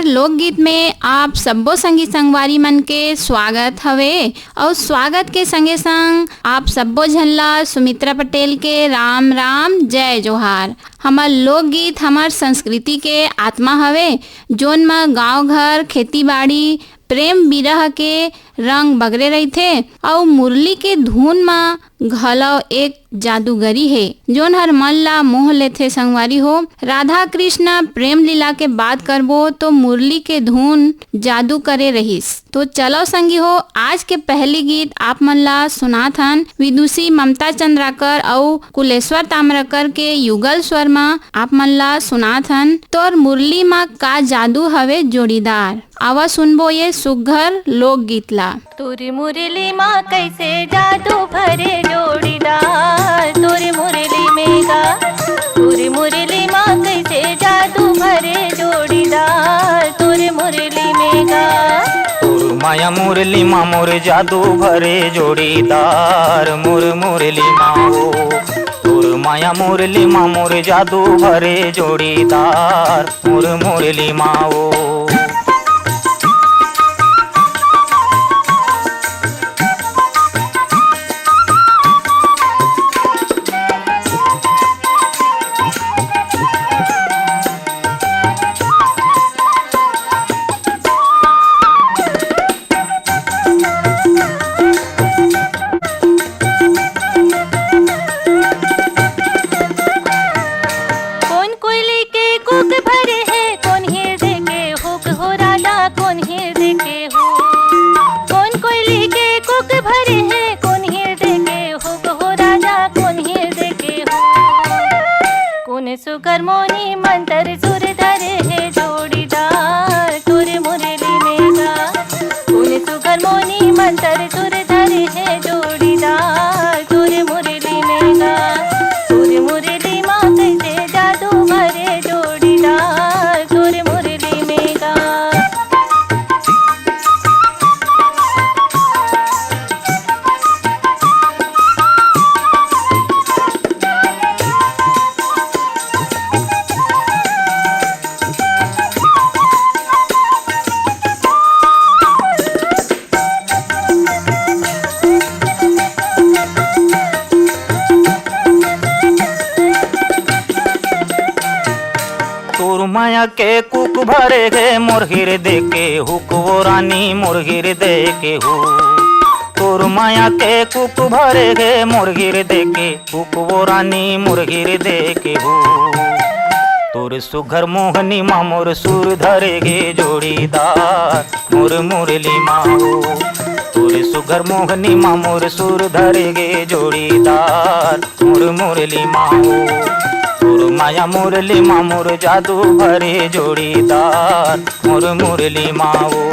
हमार लोकगीत में आप सब्बो संगी संगवारी मन के स्वागत हवे और स्वागत के संगे संग आप सब्बो झनला सुमित्रा पटेल के राम राम जय जोहार। हमार लोकगीत हमार संस्कृति के आत्मा हवे जोन म गांव घर खेती बाड़ी प्रेम बिरह के रंग बगरे रहिथे और मुरली के धुन म घलौ एक जादूगरी है जोन हर मन ला मोह लेथे संगवारी हो। राधा कृष्ण प्रेम लीला के बात करबो तो मुरली के धुन जादू करे रहिस। तो चलो संगी हो, आज के पहली गीत आप मन ला सुनात हन विदुषी ममता चंद्राकर और कुलेश्वर ताम्रकर के युगल स्वर में आप मन ला सुनात हन तोर मुरली में का जादू हवे जोड़ीदार। आवा सुनबो ये सुघर लोक गीत ला। तोरी मुरली माँ कैसे जादू भरे जोड़ीदार, तोरी मुरली में गा तोरी मुरली माँ कैसे जादू भरे जोड़ीदार, तोरी मुरली में गा। तोर माया मुरली माँ मोर जादू भरे जोड़ीदार, मोर मुरली माँ हो। तोर माया मुरली माँ मोर जादू भरे जोड़ीदार, मोर मुरली माँ हो। सुकर मोनी मंत्र सुर धरे है जोड़ीदार, तोरे मुरली में गा कौन सुकर मोनी मंत्र सुर धरे है जोड़ीदार, तोरे मुरली में गा। तोरे मुरली माँ कैसे जादू भरे जोड़ीदार, तोरे मुरली में गा। माया के कुक भरे गे मोर हृदय के हुक वो रानी मोर हृदय के हो। तोर माया के कुक भरे गे मोर हृदय के हुक वो रानी मोर हृदय के हो। तोर सुघर मोहनी माँ मोर सुर धरे गे जोड़ीदार, मोर मुरली माँ हो। तोर सुघर मोहनी माँ मोर सुर धरे गे जोड़ीदार, मोर मुरली माँ हो। तोर माया मुरली माँ मोर जादू भरे जोड़ीदार, मोर मुरली माँ हो।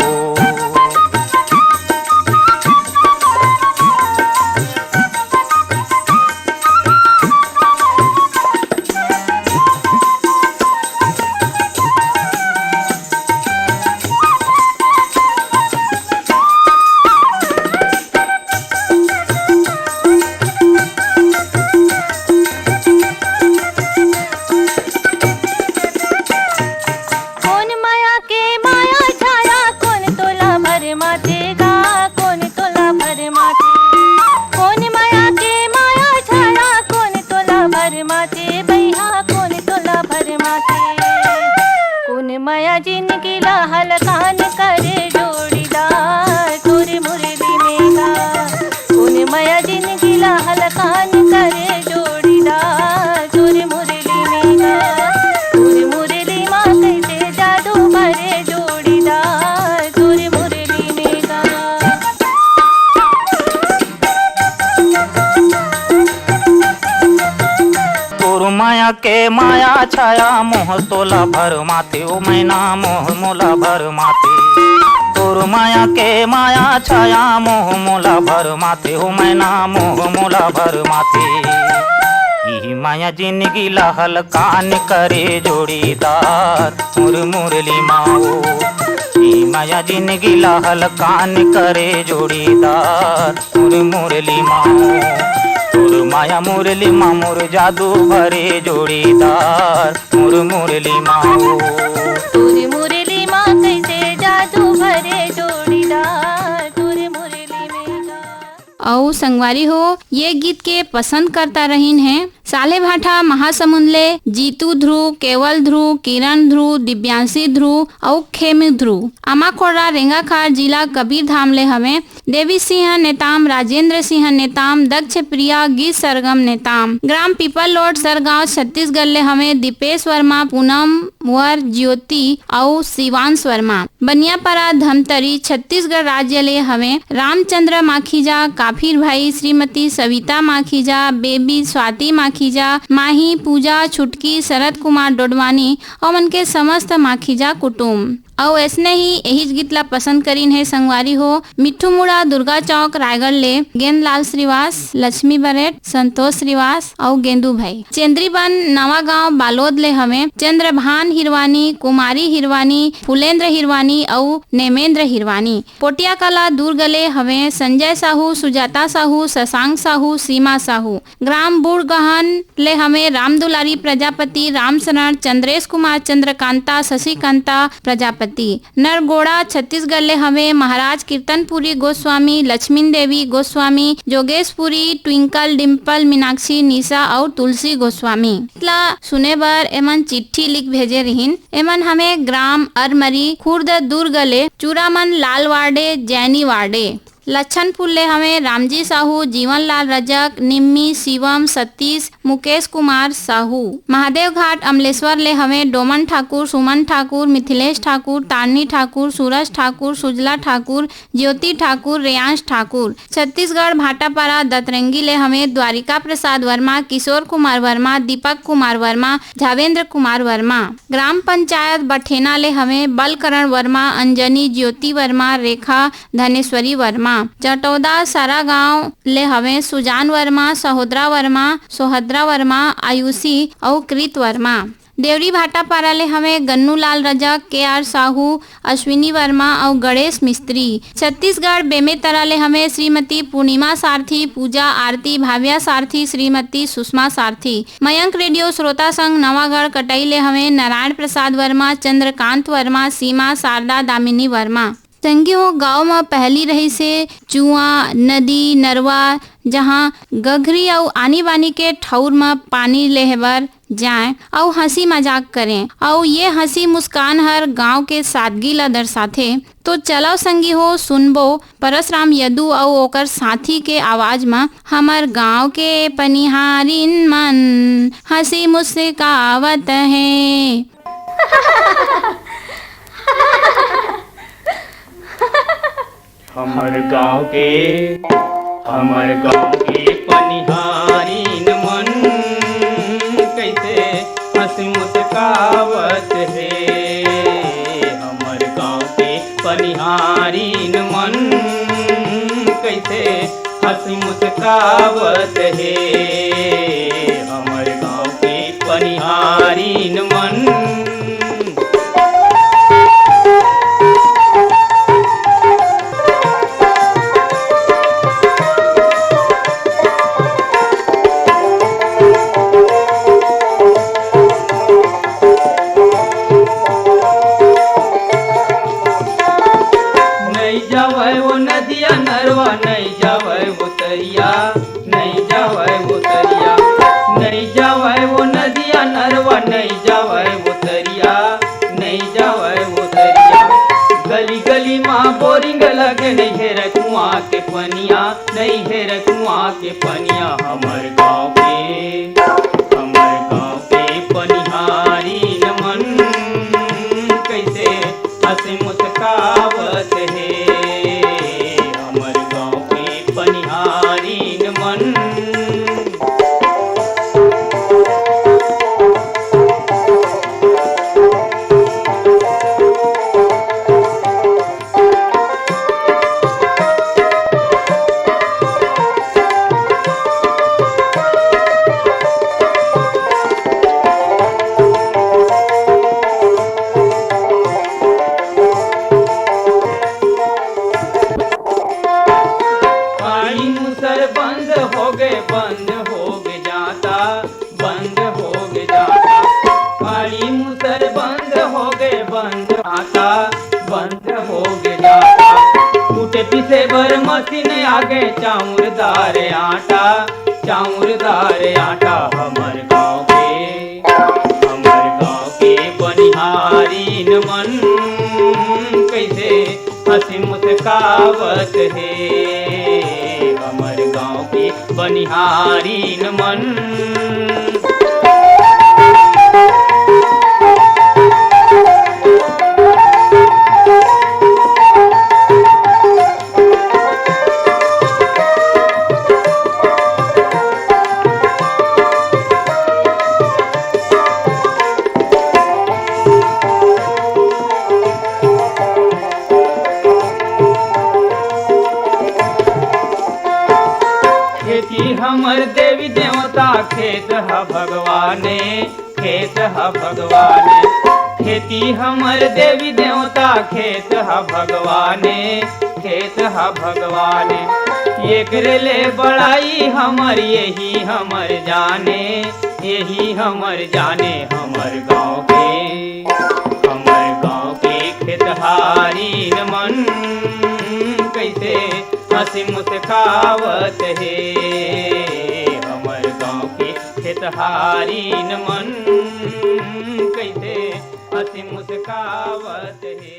माया जिनकी लाहल कान करे जोड़ीदार, तोरे मुरली में गा कौन माया जिनकी लाहल कान करे जोड़ीदार, तोरे मुरली में गा। तोरे मुरली माँ कैसे जादू भरे जोड़ीदार, तोरे मुरली में गा। तोर माया के माया छाया मोह तोला भर माथे ओ मैना मोह मोला भर माथे। तोर माया के माया छाया मोह मोला भर माथे ओ मैना मोह मोला भर माथे। यही माया जिंदगी लहल कान करे जोड़ीदार, मोर मुरली माँ हो। यही माया जिंदगी लहल कान करे जोड़ीदार, मोर मुरली माँ हो। तोर माया मुरली माँ मोर जादू भरे जोड़ीदार, मोर मुरली माँ हो। तोरे मुरली माँ और संगवारी हो ये गीत के पसंद करता रहीन है साले भाठा महासमुंद ले जीतू ध्रुव, केवल ध्रुव, किरण ध्रुव, दिव्यांशी ध्रुव और खेमी ध्रुव। अमाकोड़ा रेंगाखार जिला कबीर धाम ले हमें देवी सिंह नेताम, राजेंद्र सिंह नेताम, दक्ष प्रिया गीत सरगम नेताम। ग्राम पीपल लोड सरगांव छत्तीसगढ़ ले हमें दीपेश वर्मा, पूनम वर, ज्योति और शिवांश वर्मा। बनियापरा धमतरी छत्तीसगढ़ राज्य ले हमें रामचंद्र माखीजा, काफिर भाई, श्रीमती सविता माखीजा, बेबी स्वाति माखीजा, माही पूजा छुटकी, शरद कुमार डोडवानी और मन के समस्त माखीजा कुटुम्ब। और ऐसने ही यही गीत ला पसंद करीन है संगवारी हो मिट्ठू मुड़ा दुर्गा चौक रायगढ़ ले गेंदलाल श्रीवास, लक्ष्मी बरेट, संतोष श्रीवास और गेंदू भाई। चेंद्रीबन नवा गांव बालोद ले हमें चंद्रभान हिरवानी, कुमारी हिरवानी, फुलेंद्र हिरवानी और नेमेंद्र हिरवानी। पोटिया कला दुर्ग ले हमें संजय साहू, सुजाता साहू, शशांक साहू, सीमा साहू। ग्राम बुड़गहन ले हमें रामदुलारी प्रजापति, रामशरण, चंद्रेश कुमार, चंद्रकांता, शशिकांता प्रजापति। नरगोड़ा छत्तीसगढ़ ले हमें महाराज कीर्तनपुरी गोस्वामी, लक्ष्मी देवी गोस्वामी, जोगेशपुरी, ट्विंकल, डिम्पल, मीनाक्षी, निशा और तुलसी गोस्वामी। इतला सुने बर एमन चिट्ठी लिख भेजे रहीन। एमन हमें ग्राम अरमरी खुर्द दुर्ग ले चूरामन लाल वार्डे, जैनी वार्डे। लच्छनपुर ले हमें रामजी साहू, जीवन लाल रजक, निम्मी, शिवम, सतीश, मुकेश कुमार साहू। महादेव घाट अमलेश्वर ले हमें डोमन ठाकुर, सुमन ठाकुर, मिथिलेश ठाकुर, तारनी ठाकुर, सूरज ठाकुर, सुजला ठाकुर, ज्योति ठाकुर, रेयांश ठाकुर। छत्तीसगढ़ भाटापारा दतरंगी ले हमें द्वारिका प्रसाद वर्मा, किशोर कुमार वर्मा, दीपक कुमार वर्मा, झावेंद्र कुमार वर्मा। ग्राम पंचायत बठेना ले हमें बलकरण वर्मा, अंजनी, ज्योति वर्मा, रेखा धनेश्वरी वर्मा। जटौदा सारा गांव ले हमें सुजान वर्मा, सहोदरा वर्मा, सोहद्रा वर्मा, आयुषी और कृत वर्मा। देवरी भाटापारा ले हमें गन्नू लाल रजक, के.आर. साहू, अश्विनी वर्मा और गणेश मिस्त्री। छत्तीसगढ़ बेमेतरा ले हमें श्रीमती पूर्णिमा सारथी, पूजा आरती, भाव्या सारथी, श्रीमती सुषमा सारथी। मयंक रेडियो श्रोता संघ नवागढ़ कटई ले हमें नारायण प्रसाद वर्मा, चंद्रकांत वर्मा, सीमा, शारदा, दामिनी वर्मा। संगियों गांव में पहली रही से चुआ, नदी, नरवा जहाँ गघरी और आनी बानी के ठौर में पानी लेहबर जाए और हंसी मजाक करें और ये हंसी मुस्कान हर गांव के सादगी ला दर्शाथे। तो चलो संगी हो सुनबो परसराम यदु और ओकर साथी के आवाज में हमर गांव के पनिहारिन मन हंसी मुस्कावत है। हमर गाँव के पनिहारिन मन कैसे हंसी मुस्कावत है। हमर गाँव के पनिहारिन मन कैसे हंसी मुस्कावत है। हमर गाँव के पनिहारिन मन नहीं है रकुआ के पनिया। हमर गाँव के पनिहारिन मन कैसे हंसी मुस्कावत है। हमर गाँव के पनिहारिन मन पीसे बर मशीन आगे चाउरदार आटा, चाउरदार आटा हमर गाँव के बनिहारी न मन कैसे हंसी मुस्कावत है, हमर गाँव के बनिहारी न मन। खेती हमर देवी देवता खेत ह भगवाने, खेत ह भगवाने, खेती हमर देवी देवता खेत ह भगवाने, खेत ह भगवाने। एकरे ले बड़ाई हमर यही हमर जाने, यही हमर जाने हमर गाँव के खेतहारी न मन कैसे हंसी मुस्कावत है, हमर गाँव के खेतहारी न मन कैसे हंसी मुस्कावत है।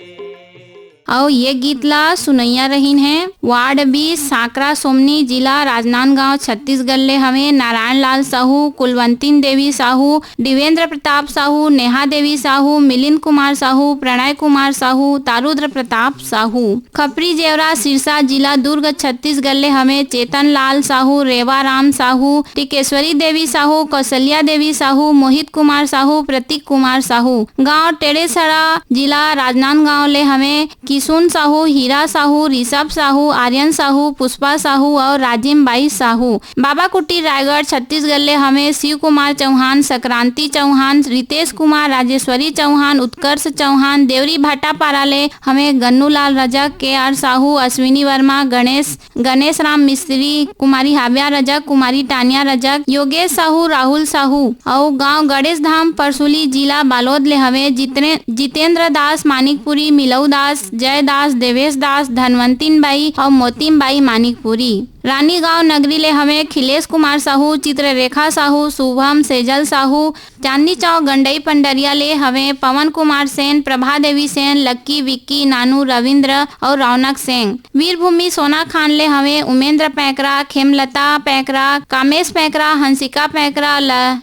और ये गीत ला सुनैया रहीन है वार्ड 20 सांकरा सोमनी जिला राजनांदगांव छत्तीसगढ़ ले हमें नारायण लाल साहू, कुलवंतीन देवी साहू, दिवेंद्र प्रताप साहू, नेहा देवी साहू, मिलिंद कुमार साहू, प्रणय कुमार साहू, तारुद्र प्रताप साहू। खपरी जेवरा सिरसा जिला दुर्ग छत्तीसगढ़ ले हमें चेतन लाल साहू, रेवा राम साहू, टिकेश्वरी देवी साहू, कौशल्या देवी साहू, मोहित कुमार साहू, प्रतीक कुमार साहू। गाँव टेढ़ेसरा जिला राजनांदगांव ले हमें किशुन साहू, हीरा साहू, ऋषभ साहू, आर्यन साहू, पुष्पा साहू और राजिम बाई साहू। बाबा कुटी रायगढ़ छत्तीसगढ़ ले हमें शिव कुमार चौहान, संक्रांति चौहान, रितेश कुमार, राजेश्वरी चौहान, उत्कर्ष चौहान। देवरी भाटापारा ले हमें गन्नूलाल रजक, KR साहू, अश्विनी वर्मा, गणेश राम मिस्त्री, कुमारी हाव्या रजक, कुमारी टानिया रजक, योगेश साहू, राहुल साहू। और गाँव गणेश धाम परसुली जिला बालोद ले हमें जितेंद्र दास मानिकपुरी, मिलऊ दास, जय दास, देवेश दास, धनवंतीन बाई और मोतीम बाई मानिकपुरी। रानी गांव नगरी ले हमें खिलेश कुमार साहू, चित्ररेखा साहू, शुभम सेजल साहू। चांदनी चौक गंडई पंडरिया ले हमें पवन कुमार सेन, प्रभा देवी सेन, लक्की, विक्की, नानू, रविंद्र और रौनक सेन। वीरभूमि सोना खान ले हमें उमेंद्र पैकरा, खेमलता पैकरा, कामेश पैकरा, हंसिका पैकरा,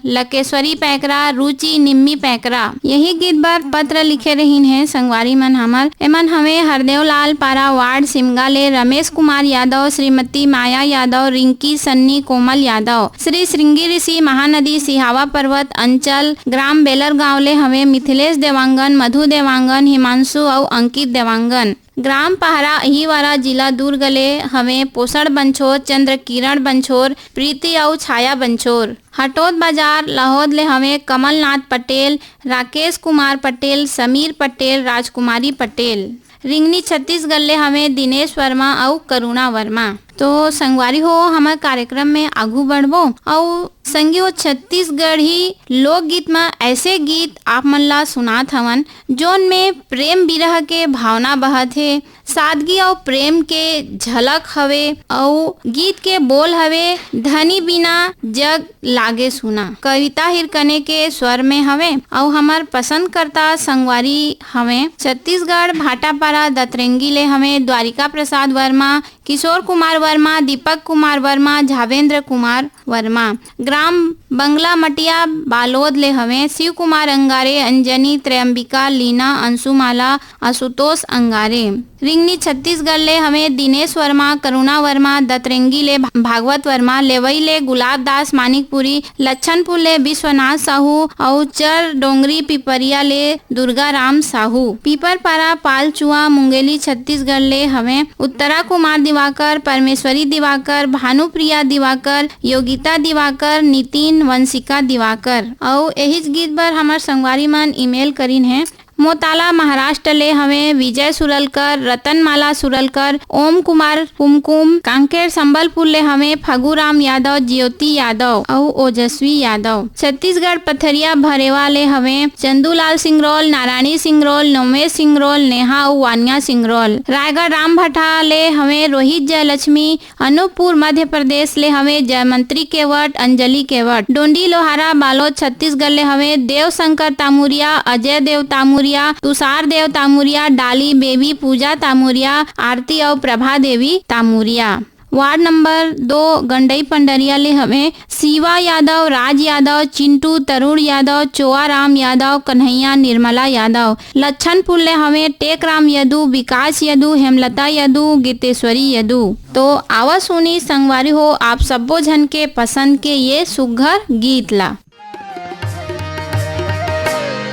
लकेश्वरी पैकरा, रुचि, निम्मी पैकरा। यही गीत बार पत्र लिखे रहीन है संगवारी मन हमर। एमन हमें हरदेव लाल पारा वार्ड सिमगा ले रमेश कुमार यादव, श्रीमती माया यादव, रिंकी, सन्नी, कोमल यादव। श्री श्रृंगी ऋषि, महानदी, सिहावा पर्वत अंचल, ग्राम बेलर गांव ले हमें मिथिलेश देवांगन, मधु देवांगन, हिमांशु और अंकित देवांगन। ग्राम पहरा अहिवारा जिला दुर्ग ले हमें पोषण बंछोर, चंद्र किरण बंछोर, प्रीति और छाया बंछोर। हटोद बाजार लाहौद ले हमें कमलनाथ पटेल, राकेश कुमार पटेल, समीर पटेल, राजकुमारी पटेल। रिंगनी छत्तीसगढ़ ले हमें दिनेश वर्मा और करुणा वर्मा। तो संगवारी हो हमारे कार्यक्रम में आगू बढ़बो और संगी छत्तीसगढ़ी लोकगीत में ऐसे गीत आप मन ला सुनात हवन जोन में प्रेम विरह के भावना बहत है, सादगी और प्रेम के झलक हवे और गीत के बोल हवे धनी बिना जग लागे सुना। कविता हिरकने के स्वर में हवे और हमार पसंद करता संगवारी हवे छत्तीसगढ़ भाटापारा दतरंगी ले हमें द्वारिका प्रसाद वर्मा, किशोर कुमार वर्मा, दीपक कुमार वर्मा, झावेंद्र कुमार वर्मा। ग्राम बंगला मटिया बालोद ले हमें शिव कुमार अंगारे, अंजनी, त्रयंबिका, लीना, अंशुमाला, आशुतोष अंगारे। रिंगनी छत्तीसगढ़ ले हमें दिनेश वर्मा, करुणा वर्मा, दतरंगी ले भागवत वर्मा, लेवई ले गुलाब दास मानिकपुरी, लच्छनपुर ले विश्वनाथ साहू और चर डोंगरी पिपरिया ले दुर्गा राम साहू। पीपरपारा पालचुआ मुंगेली छत्तीसगढ़ ले हमें उत्तरा कुमार दिवाकर, परमेश्वरी दिवाकर, भानुप्रिया दिवाकर, योगिता दिवाकर, नितिन, वंशिका दिवाकर। और यही गीत पर हमार संगवारी मन ईमेल करीन है मोताला महाराष्ट्र ले हवे विजय सुरलकर, रतनमाला सुरलकर, ओम कुमार कुमकुम। कांकेर संबलपुर ले हवे फगुराम यादव, ज्योति यादव और ओजस्वी यादव। छत्तीसगढ़ पथरिया भरेवा ले हवे चंदूलाल सिंगरौल, नारायणी सिंगरौल, नोमेश सिंगरौल, नेहा और वानिया सिंगरौल। रायगढ़ रामभटा ले हवे रोहित जयलक्ष्मी। अनूपपुर मध्य प्रदेश ले हवे जयमंत्री केवट, अंजलि केवट। डोंडी लोहारा बालोद छत्तीसगढ़ ले हवे देवशंकर तामुरिया, अजय देव तामुरिया, तुषार देव तामुरिया, डाली बेबी, पूजा तामुरिया, आरती और प्रभा देवी तामुरिया। वार्ड नंबर 2 गंडई पंडरिया ले हमें शिवा यादव, राज यादव, चिंटू, तरुण यादव, चोआराम यादव, कन्हैया, निर्मला यादव। लच्छनपुर ले हमें टेकराम यदू, विकास यदू, हेमलता यदू, गीतेश्वरी यदू। तो आवा सुनी संगवारी हो आप सब्बो झन के पसंद के ये सुघर गीत ला।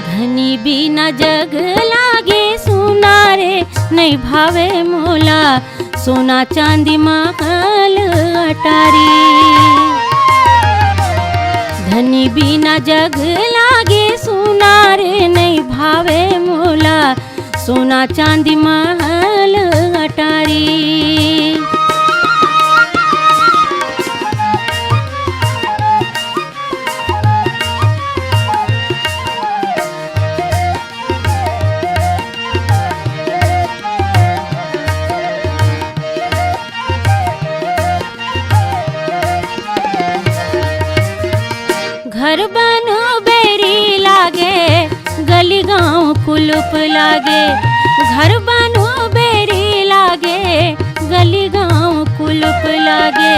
धनी बिना जग लागे सुना रे, नहीं भावे मोला सोना चांदी महल अटारी। धनी बिना जग लागे सुना रे, नहीं भावे मोला सोना चांदी महल अटारी। घर बनो बेरी लागे, गली गाँव कुलुप लागे। घर बनो बेरी लागे, गली गाँव कुलुप लागे।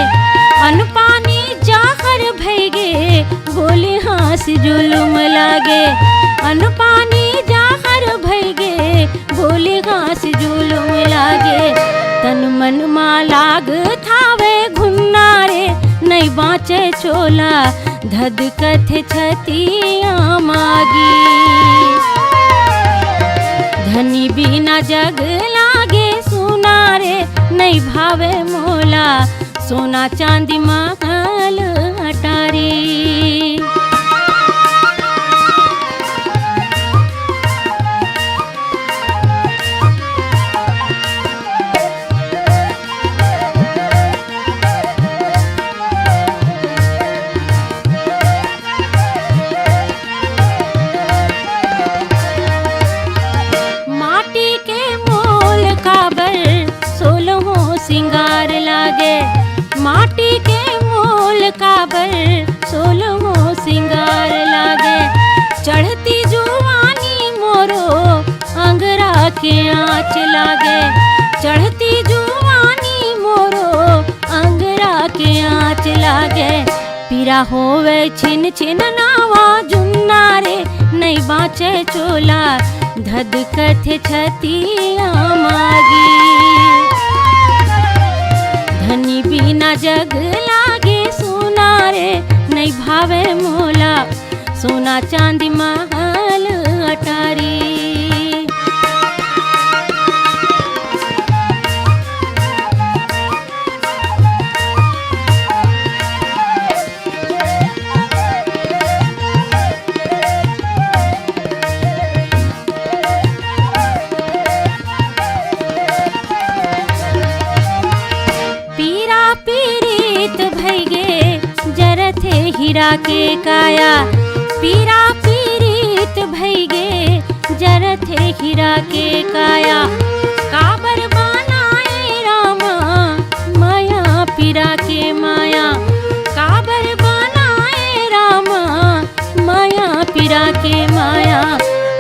अन्न पानी जाहर भैगे, बोले हाँस जुलुम लागे। अन्न पानी जाहर भैगे, बोले हाँस जुलुम लागे। तन मन मा लाग थावे घुन्ना रे, नहीं बाँचे चोला धद कथे छतिया मागी। धनी बिना जग लागे सुना रे, नहीं भावे मोला सोना चांदी महल अटारी। सिंगार लागे, माटी के मोल काबर सोलहो सिंगार लागे। चढ़ती जुवानी मोरो अंगरा के आँच लागे। चढ़ती जुवानी मोरो अंगरा के आँच लागे। पीरा होवे छिन छिन नावा जुन्ना रे, नहीं बाँचे चोला धद कथे छतिया मागी। धनी बिना जग लागे सुना रे, नहीं भावे मोला सोना चांदी महल अटारी। हीरा के काया, पीरा पीरीत भैगे जरथे हीरा के काया। काबर बनाए रामा माया पीरा के माया। काबर बनाए रामा माया पीरा के माया।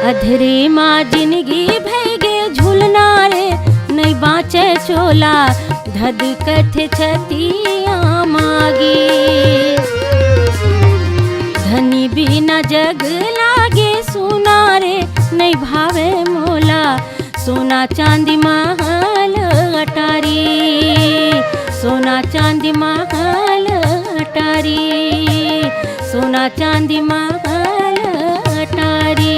अधरे माँ जिंदगी भैगे झूलना रे, नहीं बाँचे चोला धद कथे छतिया मागी। धनी बिना जग लागे सुना रे, नहीं भावे मोला सोना चांदी महल अटारी। सोना चांदी महल अटारी। सोना चांदी महल अटारी।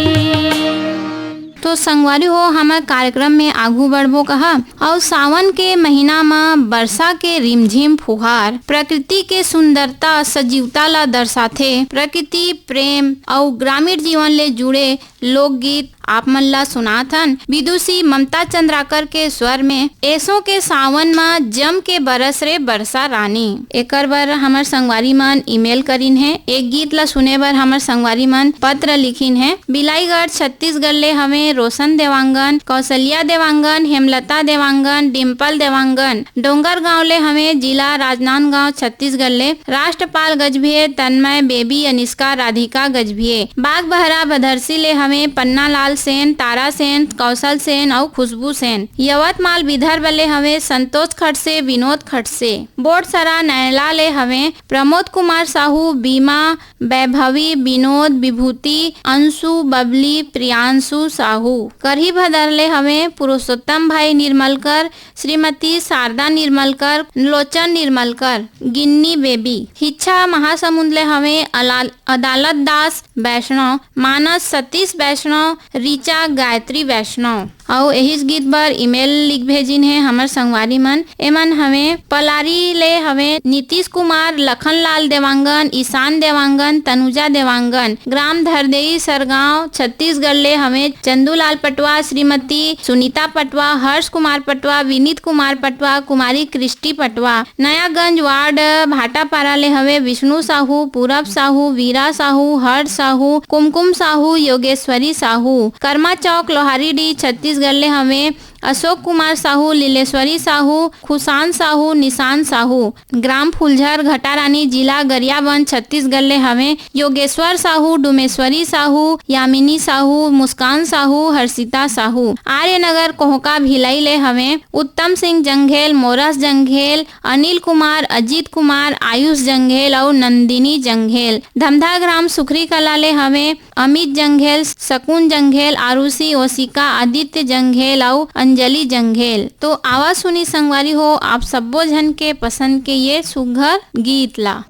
तो संगवारी हो हमारे कार्यक्रम में आगू बढ़बो कहा। और सावन के महीना में वर्षा के रिमझिम फुहार प्रकृति के सुंदरता सजीवता ला दर्शाथे। प्रकृति प्रेम और ग्रामीण जीवन ले जुड़े लोकगीत आप मन ला सुनाथन विदुषी ममता चंद्राकर के स्वर में ऐसो के सावन में जम के बरस रे बरसा रानी। एकर बर हमर संगवारी मन ईमेल करिन है। एक गीत ला सुने बर हमर संगवारी मन पत्र लिखिन है। बिलाईगढ़ छत्तीसगढ़ ले हमें रोशन देवांगन, कौशल्या देवांगन, हेमलता देवांगन, डिम्पल देवांगन, डोंगर गांव ले हमें जिला राजनांदगांव छत्तीसगढ़ ले राष्ट्रपाल गजभिये, तन्मय, बेबी, अनिष्का, राधिका गजभिये, बाग बहरा भदरसी ले हमें पन्ना लाल सेन, तारा सेन, कौशल सेन और खुशबू सेन, यवतमाल विदर्भ ले हमें संतोष खड़से, विनोद खड़से, बोटसरा नैला ले हमें प्रमोद कुमार साहू, बीमा, वैभवी, विनोद, विभूति, अंशु, बबली, प्रियांशु साहू, करही भदर ले हमें पुरुषोत्तम भाई निर्मलकर, श्रीमती शारदा निर्मलकर, लोचन निर्मलकर, गिन्नी बेबी, हिच्छा महासमुंद ले हमें अदालत दास वैष्णव, मानस सतीश वैष्णव, रीचा गायत्री वैष्णव और यही गीत बर ईमेल लिख भेजिन है हमर संगवारी मन। एमन हमें पलारी ले हमें नीतीश कुमार, लखनलाल देवांगन, ईशान देवांगन, तनुजा देवांगन, ग्राम धरदेई सरगांव छत्तीसगढ़ ले हमें चंदूलाल पटवा, श्रीमती सुनीता पटवा, हर्ष कुमार पटवा, विनीत कुमार पटवा, कुमारी कृष्टि पटवा, नयागंज वार्ड भाटापारा ले हमें विष्णु साहू, पूरब साहू, वीरा साहू, हर्ष साहू, कुमकुम साहू, योगेश्वरी साहू, कर्मा चौक लोहारीडी छत्तीसगढ़ ले हमें अशोक कुमार साहू, लीलेश्वरी साहू, खुशान साहू, निशान साहू, ग्राम फुलझर घटारानी जिला गरियाबंद छत्तीसगढ़ ले हमें योगेश्वर साहू, डुमेश्वरी साहू, यामिनी साहू, मुस्कान साहू, हर्षिता साहू, आर्यनगर कोहका भिलाई ले हमें उत्तम सिंह जंघेल, मोरस जंघेल, अनिल कुमार, अजीत कुमार, आयुष जंघेल और नंदिनी जंघेल, धमधा ग्राम सुखरी कला ले हमें अमित जंघेल, शकुन जंघेल, आरुषि, ओसिका, आदित्य जंघेल और अंजलि जंघेल। तो आवाज सुनी संगवारी हो आप सब्बो जन के पसंद के ये सुघर गीत ला।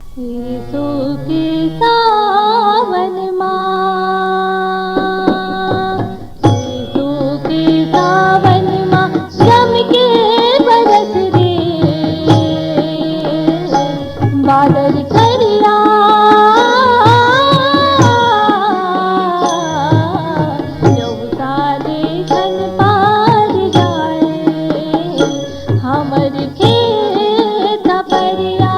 हमर खेत परिया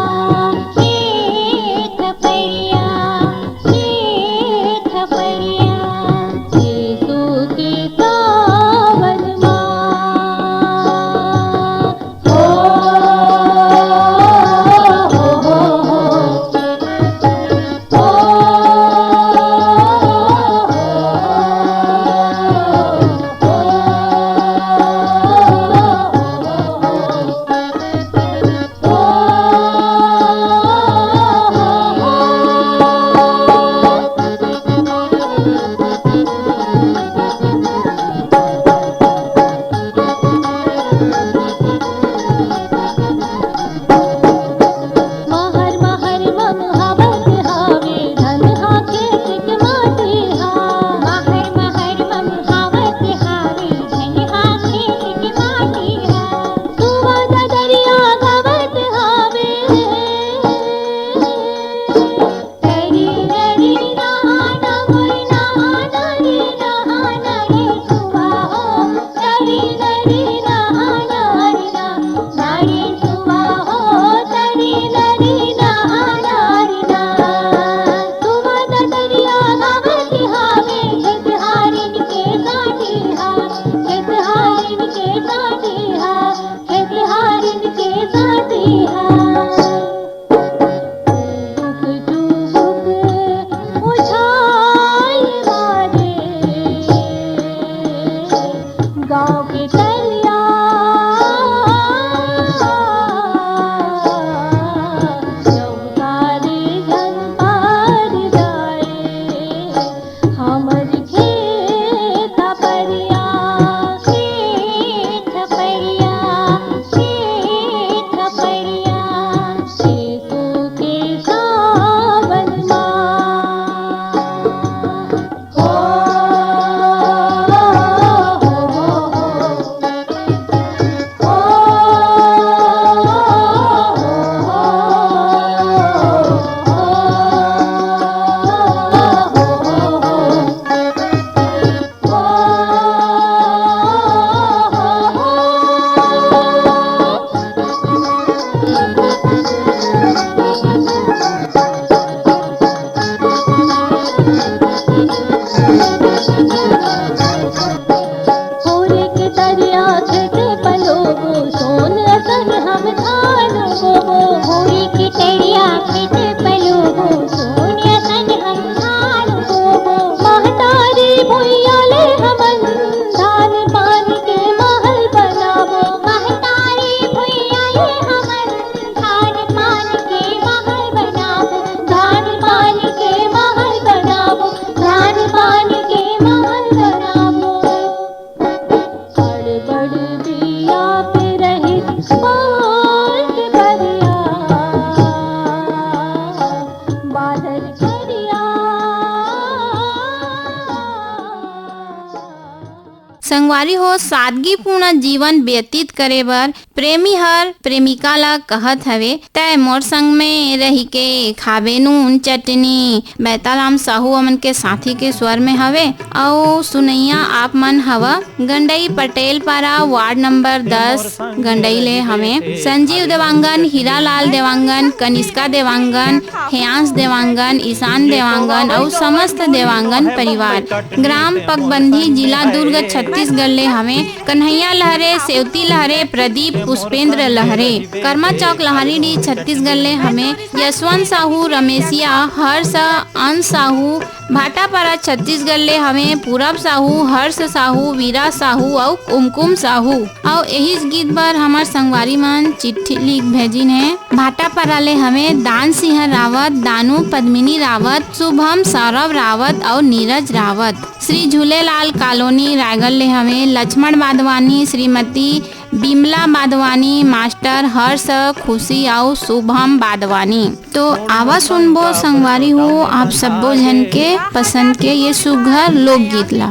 संगवारी हो सादगी पूर्ण जीवन व्यतीत करे बर प्रेमी हर प्रेमिका ला कहत हवे तय मोर संग में रही के खावे नून चटनी। बैताराम साहू अमन के साथी के स्वर में हवे और सुनैया आप मन हवा गंडई पटेल पारा वार्ड नंबर 10 गंडई ले हमें संजीव देवांगन, हीरालाल देवांगन, कनिष्का देवांगन, हेयांश देवांगन, ईशान देवांगन और समस्त देवांगन परिवार। ग्राम पगबंधी, जिला दुर्ग, छत्तीसगढ़ ले हमें कन्हैया लहरे, सेवती लहरे, प्रदीप पुष्पेंद्र लहरे। कर्मा चौक लहरीडी छत्तीसगढ़ ले हमें यशवंत साहू, रमेशिया, हर्ष, अंश साहू। भाटापारा छत्तीसगढ़ ले हमें पूरब साहू, हर्ष साहू, वीरा साहू और कुमकुम साहू। और यही गीत पर हमार संगवारी मन चिट्ठी लिख भेजिन है। भाटापारा ले हमें दान सिंह रावत, दानू पद्मिनी रावत, शुभम सौरभ रावत और नीरज रावत। श्री झूलेलाल कॉलोनी रायगढ़ ले हमें लक्ष्मण बादवानी, श्रीमती बिमला बादवानी, मास्टर हर्ष, खुशी और शुभम बादवानी। तो आवा सुनबो संगवारी हो आप सबो जन के पसंद के ये सुघर लोकगीत ला।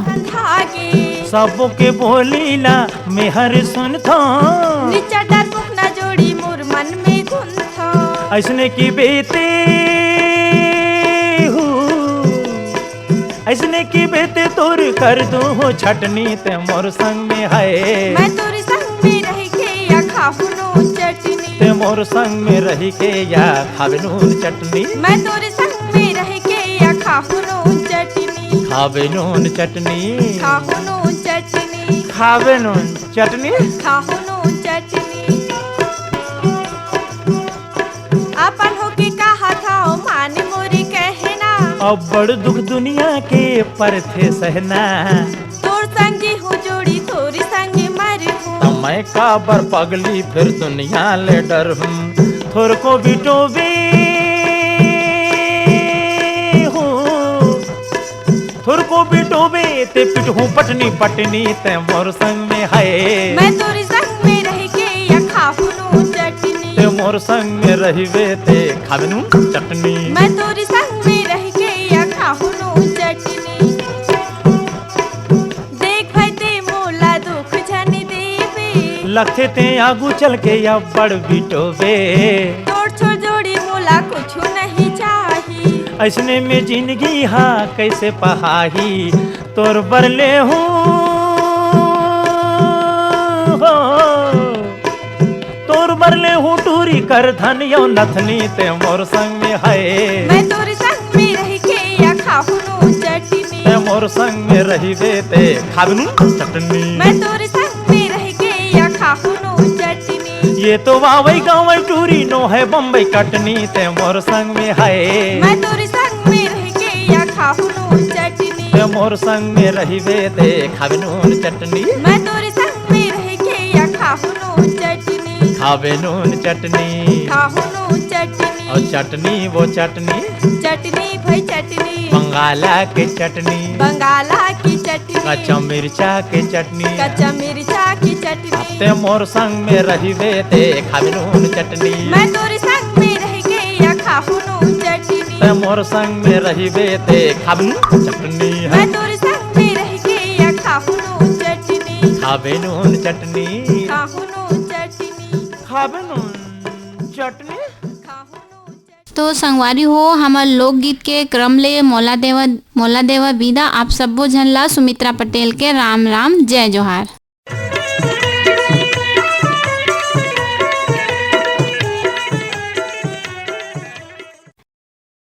सबो के बोलीला मेहर सुनथो, नीचा डर पुखना जोड़ी मोर मन में धुनथो। ऐसने की बेते हो, ऐसने की बेते तोर कर दो हो छटनी ते मोर संग में है। मैं तोरे संग में रह के या खाहु नून चटनी, ते मोर संग में रही के या खावे नून चटनी। मैं तोरे संग में रह के या खाहु नून चटनी, खावे नून चटनी, खाहु नून चटनी, खावे नून चटनी, खाहु नून चटनी। अपन हो के कहा था ओ मान मोरे कहना, अब बड़ दुख दुनिया के पर थे सहना। तोर संगी हूँ जोड़ी तोरी संगी मर हूँ, मैं काबर पगली फिर दुनिया ले डर हूँ। थोर को बिटोबे हो, थोर को बिटोबे ते पिटहूँ पटनी पटनी ते मोर संग में है। मैं तोरी संग में रह के या खाहु नून चटनी, ते मोर संग में रहिबे ते खावे नून चटनी। मैं तोरी संग में रह के या खाहु नून चटनी। देख भाई ते मोला दुख झनी देवे, लखे ते आगू चल के या बड़ बिटोबे। तोड़ छोड़ जोड़ी मोला कुछ नहीं चाही, ऐसने में जिंदगी हा कैसे पहाही। तोर बरले हूँ हो, तोर बरले हूँ टूरी कर धन यो नथनी ते मोर संग में है। मैं तोरी संग में रह के या खाहु नून चटनी, ते मोर संग में रहिबे ते खावे नून चटनी। मैं तोरी संग में रह के या खाहु नून चटनी। ये तो वावई गाँव टूरी नो है बम्बई कटनी ते मोर संग में है। मैं तोरी संग में रह के या खाहु नून चटनी, ते मोर संग में रहिबे ते खावे नून चटनी। मैं तोरी संग में रह के या खाहु नून चटनी, खावे नून चटनी, खाहु नून चटनी। और चटनी वो चटनी चटनी भाई चटनी, बंगाला के चटनी, बंगाला की चटनी, कच्चा मिर्चा के चटनी। कच्चा मिर्चा की चटनी। ते मोर संग में रहिबे ते खावे नून चटनी। मैं तोरी संग में रह के या खाहु नून चटनी, ते मोर संग में रहिबे ते खावे नून चटनी। मैं तोरी संग में रह के या खाहु नून चटनी, खावे नून चटनी, खाहु नून चटनी, खावे नून चटनी। खाहु नून चटनी। तो संगवारी हो हमार लोकगीत के क्रम ले मोला देवा विदा। आप सबो झन ला सुमित्रा पटेल के राम राम, जय जोहार।